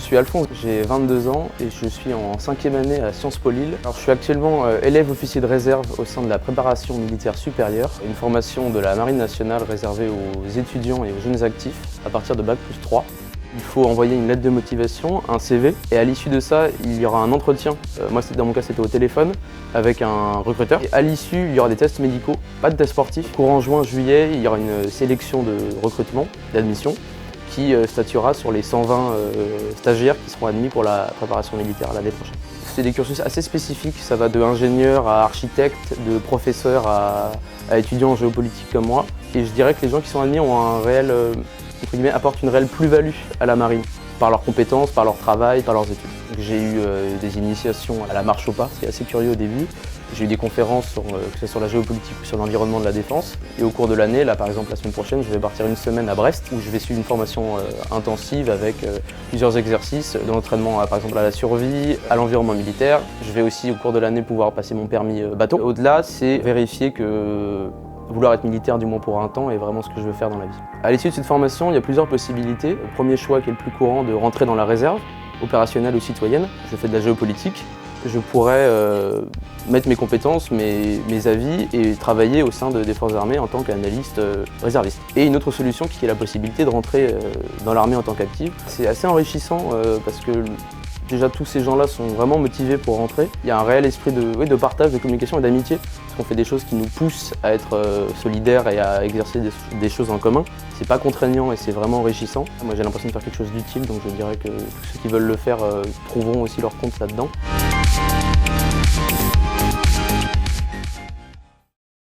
suis Alphonse, j'ai 22 ans et je suis en 5e année à Sciences Po Lille. Alors, je suis actuellement élève officier de réserve au sein de la préparation militaire supérieure, une formation de la Marine nationale réservée aux étudiants et aux jeunes actifs à partir de Bac+3. Il faut envoyer une lettre de motivation, un CV, et à l'issue de ça, il y aura un entretien. Moi, dans mon cas, c'était au téléphone, avec un recruteur. Et à l'issue, il y aura des tests médicaux, pas de tests sportifs. Courant juin-juillet, il y aura une sélection de recrutement, d'admission, qui statuera sur les 120 stagiaires qui seront admis pour la préparation militaire l'année prochaine. C'est des cursus assez spécifiques, ça va de ingénieur à architecte, de professeur à étudiant en géopolitique comme moi. Et je dirais que les gens qui sont admis ont un réel, entre guillemets, apportent une réelle plus-value à la marine, par leurs compétences, par leur travail, par leurs études. J'ai eu des initiations à la marche au pas, c'était assez curieux au débur. J'ai eu des conférences que ce soit sur la géopolitique ou sur l'environnement de la défense. Et au cours de l'année, là par exemple la semaine prochaine, je vais partir une semaine à Brest où je vais suivre une formation intensive avec plusieurs exercices de l'entraînement par exemple à la survie, à l'environnement militaire. Je vais aussi au cours de l'année pouvoir passer mon permis bateau. Au-delà, c'est vérifier que vouloir être militaire du moins pour un temps est vraiment ce que je veux faire dans la vie. À l'issue de cette formation, il y a plusieurs possibilités. Le premier choix qui est le plus courant, de rentrer dans la réserve, opérationnelle ou citoyenne. Je fais de la géopolitique. Je pourrais mettre mes compétences, mes avis et travailler au sein des forces armées en tant qu'analyste réserviste. Et une autre solution qui est la possibilité de rentrer dans l'armée en tant qu'active. C'est assez enrichissant parce que déjà tous ces gens-là sont vraiment motivés pour rentrer. Il y a un réel esprit de partage, de communication et d'amitié. Parce qu'on fait des choses qui nous poussent à être solidaires et à exercer des choses en commun. C'est pas contraignant et c'est vraiment enrichissant. Moi j'ai l'impression de faire quelque chose d'utile, donc je dirais que tous ceux qui veulent le faire trouveront aussi leur compte là-dedans.